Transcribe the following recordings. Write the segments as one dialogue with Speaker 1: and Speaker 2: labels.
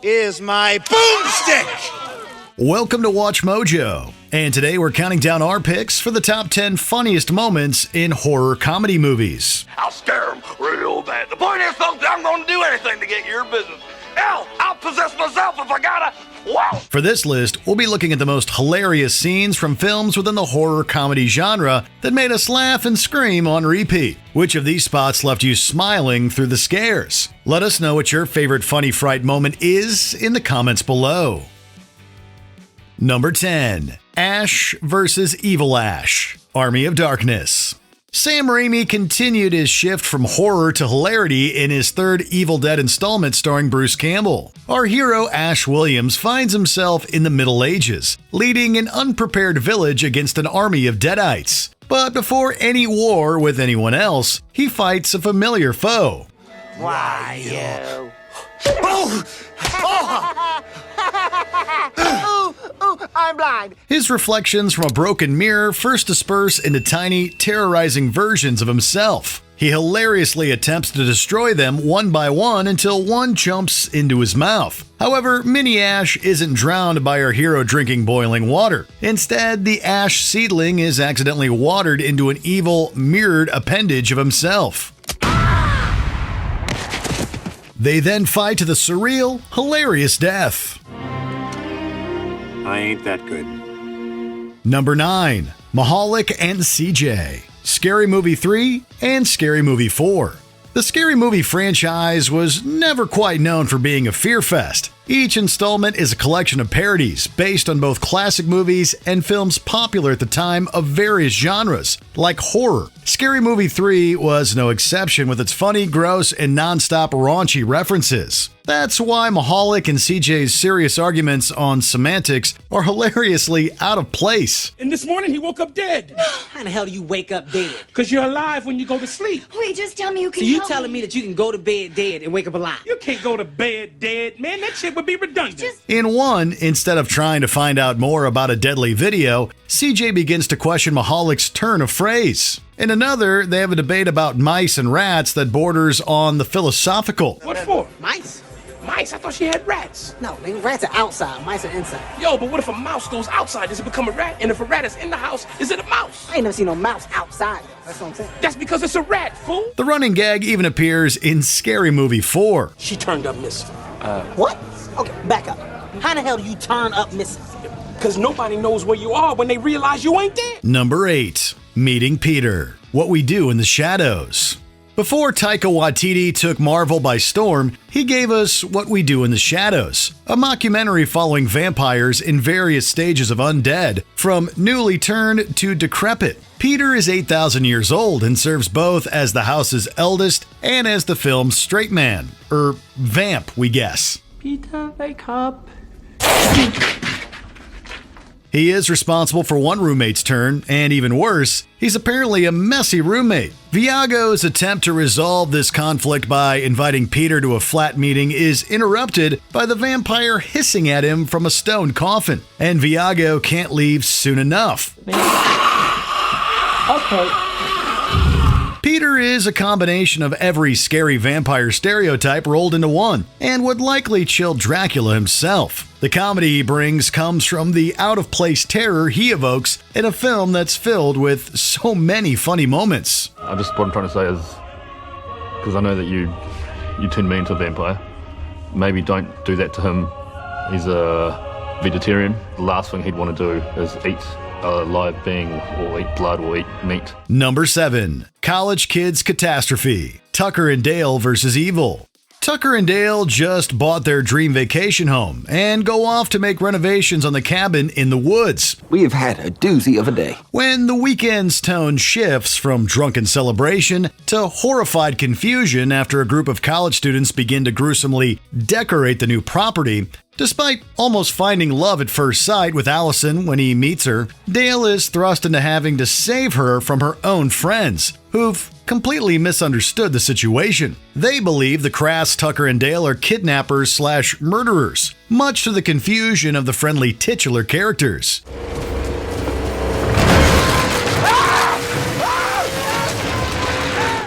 Speaker 1: is my boomstick.
Speaker 2: Welcome to Watch Mojo, and today we're counting down our picks for the top 10 funniest moments in horror comedy movies.
Speaker 3: I'll scare them real bad. The point is, folks, I'm going to do anything to get your business. Hell, I'll possess myself if I gotta. Wow.
Speaker 2: For this list, we'll be looking at the most hilarious scenes from films within the horror comedy genre that made us laugh and scream on repeat. Which of these spots left you smiling through the scares? Let us know what your favorite funny fright moment is in the comments below. Number 10. Ash vs. Evil Ash, Army of Darkness. Sam Raimi continued his shift from horror to hilarity in his third Evil Dead installment starring Bruce Campbell. Our hero Ash Williams finds himself in the Middle Ages, leading an unprepared village against an army of Deadites. But before any war with anyone else, he fights a familiar foe.
Speaker 4: Why, you? I'm blind.
Speaker 2: His reflections from a broken mirror first disperse into tiny, terrorizing versions of himself. He hilariously attempts to destroy them one by one until one jumps into his mouth. However, Mini Ash isn't drowned by our hero drinking boiling water. Instead, the Ash seedling is accidentally watered into an evil, mirrored appendage of himself. They then fight to the surreal, hilarious death.
Speaker 5: I ain't that good.
Speaker 2: Number 9. Mahalik and CJ, Scary Movie 3 and Scary Movie 4. The Scary Movie franchise was never quite known for being a fear fest. Each installment is a collection of parodies based on both classic movies and films popular at the time of various genres, like horror. Scary Movie 3 was no exception with its funny, gross, and non-stop raunchy references. That's why Mahalik and CJ's serious arguments on semantics are hilariously out of place.
Speaker 6: And this morning he woke up dead.
Speaker 7: How the hell do you wake up dead?
Speaker 6: Because you're alive when you go to sleep.
Speaker 8: Wait, just tell me you can
Speaker 7: So you
Speaker 8: help
Speaker 7: telling me that you can go to bed dead and wake up alive?
Speaker 6: You can't go to bed dead, man. That shit would be redundant.
Speaker 2: In one, instead of trying to find out more about a deadly video, CJ begins to question Mahalik's turn of phrase. In another, they have a debate about mice and rats that borders on the philosophical.
Speaker 6: What for?
Speaker 7: Mice?
Speaker 6: Mice? I thought she had rats.
Speaker 7: No, rats are outside, mice are inside.
Speaker 6: Yo, but what if a mouse goes outside? Does it become a rat? And if a rat is in the house, is it a mouse?
Speaker 7: I ain't never seen no mouse outside. That's what I'm saying.
Speaker 6: That's because it's a rat, fool.
Speaker 2: The running gag even appears in Scary Movie 4.
Speaker 6: She turned up missing.
Speaker 7: What? Okay, back up. How the hell do you turn up missing?
Speaker 6: Because nobody knows where you are when they realize you ain't there.
Speaker 2: Number 8. Meeting Peter, What We Do in the Shadows. Before Taika Waititi took Marvel by storm, he gave us What We Do in the Shadows, a mockumentary following vampires in various stages of undead, from newly turned to decrepit. Peter is 8,000 years old and serves both as the house's eldest and as the film's straight man, vamp, we guess.
Speaker 6: Peter, wake up.
Speaker 2: He is responsible for one roommate's turn, and even worse, he's apparently a messy roommate. Viago's attempt to resolve this conflict by inviting Peter to a flat meeting is interrupted by the vampire hissing at him from a stone coffin, and Viago can't leave soon enough.
Speaker 6: Okay.
Speaker 2: Peter is a combination of every scary vampire stereotype rolled into one, and would likely chill Dracula himself. The comedy he brings comes from the out-of-place terror he evokes in a film that's filled with so many funny moments.
Speaker 9: What I'm trying to say is, because I know that you turned me into a vampire, maybe don't do that to him. He's a vegetarian. The last thing he'd want to do is eat a live being or eat blood or eat meat.
Speaker 2: Number 7. College Kids Catastrophe, Tucker and Dale vs. Evil. Tucker and Dale just bought their dream vacation home and go off to make renovations on the cabin in the woods.
Speaker 10: We have had a doozy of a day.
Speaker 2: When the weekend's tone shifts from drunken celebration to horrified confusion after a group of college students begin to gruesomely decorate the new property, despite almost finding love at first sight with Allison when he meets her, Dale is thrust into having to save her from her own friends, who've completely misunderstood the situation. They believe the crass Tucker and Dale are kidnappers/murderers, much to the confusion of the friendly titular characters.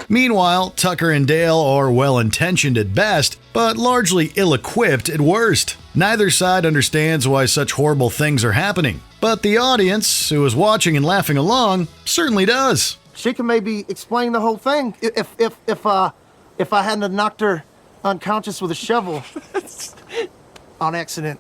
Speaker 2: Meanwhile, Tucker and Dale are well-intentioned at best, but largely ill-equipped at worst. Neither side understands why such horrible things are happening, but the audience, who is watching and laughing along, certainly does.
Speaker 4: She can maybe explain the whole thing if I hadn't knocked her unconscious with a shovel on accident.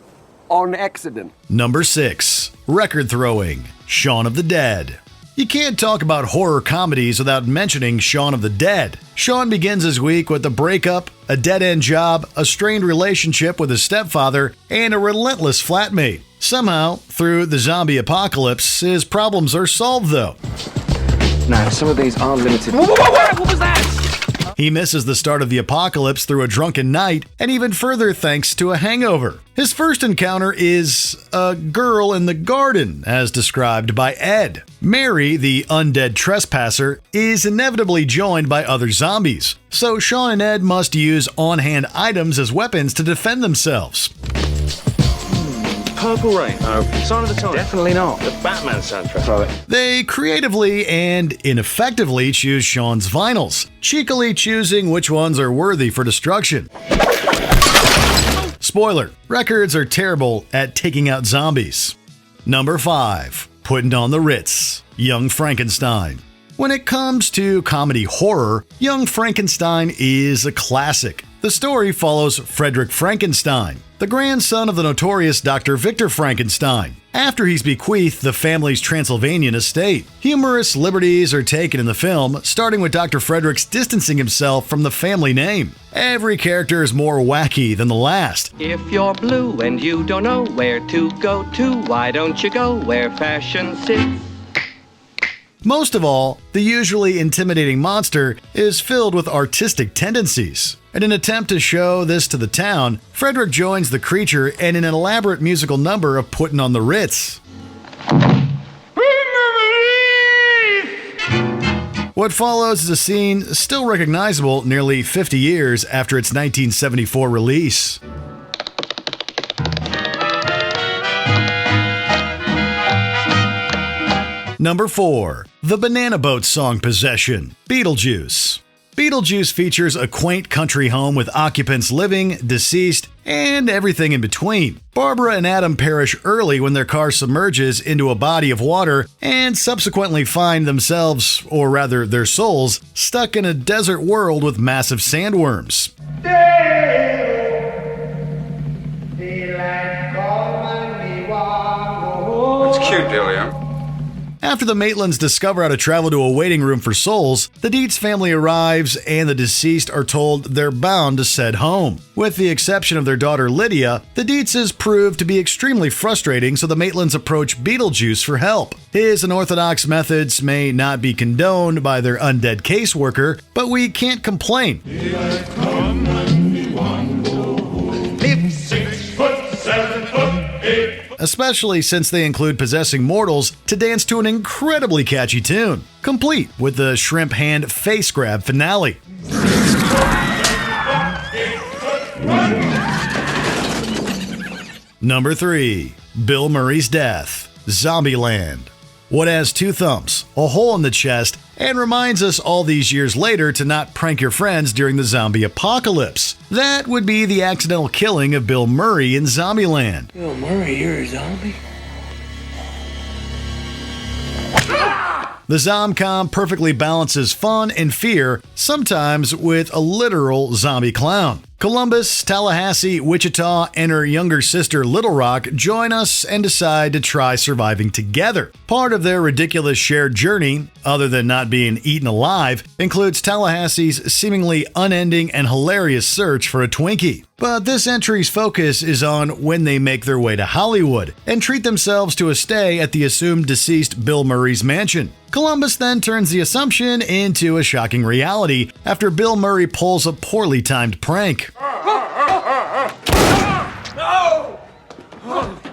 Speaker 10: On accident.
Speaker 2: Number 6. Record throwing. Shaun of the Dead. You can't talk about horror comedies without mentioning Shaun of the Dead. Shaun begins his week with a breakup, a dead-end job, a strained relationship with his stepfather, and a relentless flatmate. Somehow, through the zombie apocalypse, his problems are solved though.
Speaker 10: Now, some of these are limited.
Speaker 6: What was that?
Speaker 2: He misses the start of the apocalypse through a drunken night, and even further thanks to a hangover. His first encounter is a girl in the garden, as described by Ed. Mary, the undead trespasser, is inevitably joined by other zombies, so Shaun and Ed must use on-hand items as weapons to defend themselves.
Speaker 5: Purple Rain. No. Sign of the Times.
Speaker 10: Definitely not.
Speaker 5: The Batman soundtrack.
Speaker 10: Throw it.
Speaker 2: They creatively and ineffectively choose Shaun's vinyls, cheekily choosing which ones are worthy for destruction. Spoiler, records are terrible at taking out zombies. Number 5. Putting on the Ritz. Young Frankenstein. When it comes to comedy horror, Young Frankenstein is a classic. The story follows Frederick Frankenstein, the grandson of the notorious Dr. Victor Frankenstein, after he's bequeathed the family's Transylvanian estate. Humorous liberties are taken in the film, starting with Dr. Frederick's distancing himself from the family name. Every character is more wacky than the last.
Speaker 8: If you're blue and you don't know where to go to, why don't you go where fashion sits?
Speaker 2: Most of all, the usually intimidating monster is filled with artistic tendencies. In an attempt to show this to the town, Frederick joins the creature in an elaborate musical number of Putting on the Ritz. What follows is a scene still recognizable nearly 50 years after its 1974 release. Number 4. The Banana Boat Song Possession. Beetlejuice. Beetlejuice features a quaint country home with occupants living, deceased, and everything in between. Barbara and Adam perish early when their car submerges into a body of water and subsequently find themselves, or rather their souls, stuck in a desert world with massive sandworms.
Speaker 3: It's cute, Delia.
Speaker 2: After the Maitlands discover how to travel to a waiting room for souls, the Dietz family arrives and the deceased are told they're bound to set home. With the exception of their daughter Lydia, the Dietzes prove to be extremely frustrating, so the Maitlands approach Beetlejuice for help. His unorthodox methods may not be condoned by their undead caseworker, but we can't complain. Especially since they include possessing mortals to dance to an incredibly catchy tune, complete with the shrimp hand face grab finale. Number 3. Bill Murray's Death. Zombieland. What has 2 thumbs, a hole in the chest, and reminds us all these years later to not prank your friends during the zombie apocalypse? That would be the accidental killing of Bill Murray in Zombieland.
Speaker 6: Bill Murray, you're a zombie?
Speaker 2: The Zomcom perfectly balances fun and fear, sometimes with a literal zombie clown. Columbus, Tallahassee, Wichita, and her younger sister Little Rock join us and decide to try surviving together. Part of their ridiculous shared journey, other than not being eaten alive, includes Tallahassee's seemingly unending and hilarious search for a Twinkie. But this entry's focus is on when they make their way to Hollywood and treat themselves to a stay at the assumed deceased Bill Murray's mansion. Columbus then turns the assumption into a shocking reality after Bill Murray pulls a poorly timed prank.
Speaker 6: No,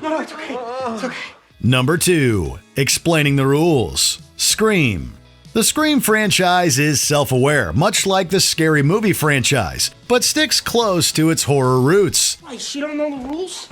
Speaker 6: it's okay. It's okay.
Speaker 2: Number 2. Explaining the rules. Scream. The Scream franchise is self-aware, much like the Scary Movie franchise, but sticks close to its horror roots.
Speaker 6: Why, she don't know the rules?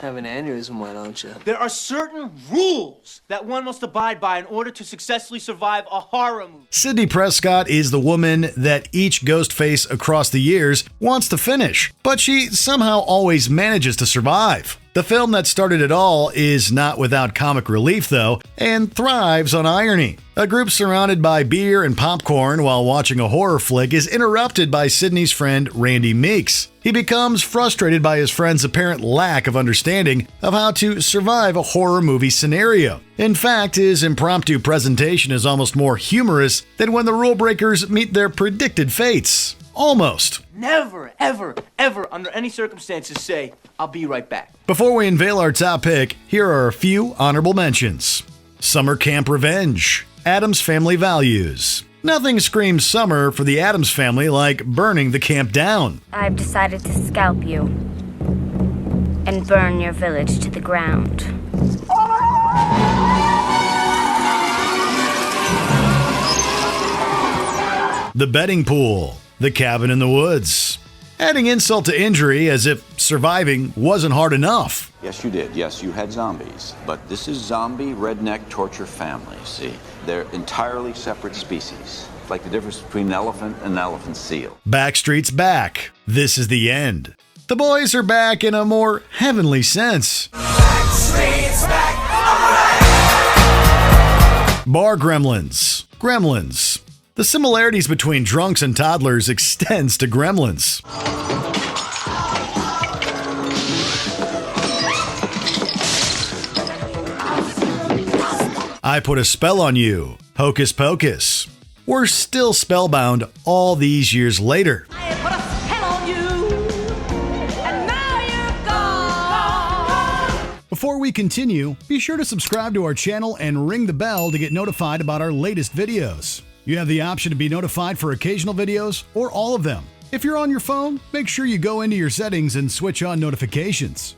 Speaker 11: have an aneurysm, why don't you?
Speaker 12: There are certain rules that one must abide by in order to successfully survive a horror movie.
Speaker 2: Sidney Prescott is the woman that each ghost face across the years wants to finish, but she somehow always manages to survive. The film that started it all is not without comic relief, though, and thrives on irony. A group surrounded by beer and popcorn while watching a horror flick is interrupted by Sidney's friend Randy Meeks. He becomes frustrated by his friend's apparent lack of understanding of how to survive a horror movie scenario. In fact, his impromptu presentation is almost more humorous than when the rule breakers meet their predicted fates. Almost.
Speaker 12: Never, ever, ever, under any circumstances say, I'll be right back.
Speaker 2: Before we unveil our top pick, here are a few honorable mentions. Summer Camp Revenge, Addams Family Values. Nothing screams summer for the Addams family like burning the camp down.
Speaker 13: I've decided to scalp you and burn your village to the ground.
Speaker 2: The Betting Pool, The Cabin in the Woods. Adding insult to injury as if surviving wasn't hard enough.
Speaker 14: Yes, you did. Yes, you had zombies. But this is zombie redneck torture family, see? They're entirely separate species. It's like the difference between an elephant and an elephant seal.
Speaker 2: Backstreet's Back, This Is the End. The boys are back in a more heavenly sense.
Speaker 1: Backstreet's back.
Speaker 2: Bar Gremlins, Gremlins. The similarities between drunks and toddlers extends to Gremlins. I Put a Spell on You, Hocus Pocus. We're still spellbound all these years later.
Speaker 1: I put a spell on you, and now you're gone.
Speaker 2: Before we continue, be sure to subscribe to our channel and ring the bell to get notified about our latest videos. You have the option to be notified for occasional videos or all of them. If you're on your phone, make sure you go into your settings and switch on notifications.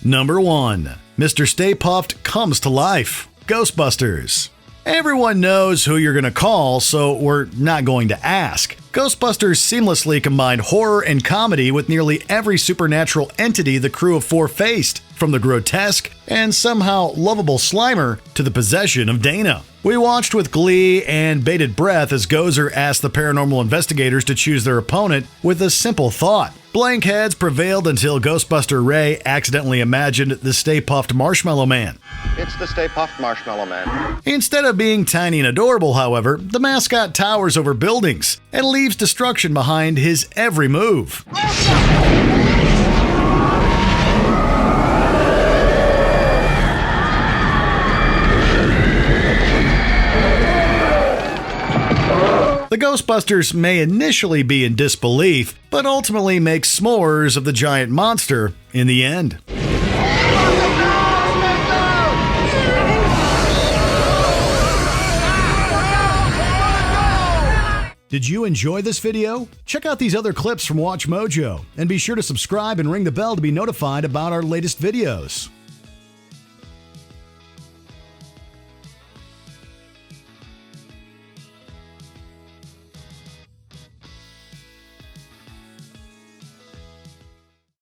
Speaker 2: Number 1. Mr. Stay Puft Comes to Life, Ghostbusters. Everyone knows who you're going to call, so we're not going to ask. Ghostbusters seamlessly combined horror and comedy with nearly every supernatural entity the crew of four faced, from the grotesque and somehow lovable Slimer to the possession of Dana. We watched with glee and bated breath as Gozer asked the paranormal investigators to choose their opponent with a simple thought. Blank heads prevailed until Ghostbuster Ray accidentally imagined the Stay Puft Marshmallow Man.
Speaker 15: It's the Stay Puft Marshmallow Man.
Speaker 2: Instead of being tiny and adorable, however, the mascot towers over buildings and leaves destruction behind his every move. The Ghostbusters may initially be in disbelief, but ultimately make s'mores of the giant monster in the end. Did you enjoy this video? Check out these other clips from WatchMojo, and be sure to subscribe and ring the bell to be notified about our latest videos.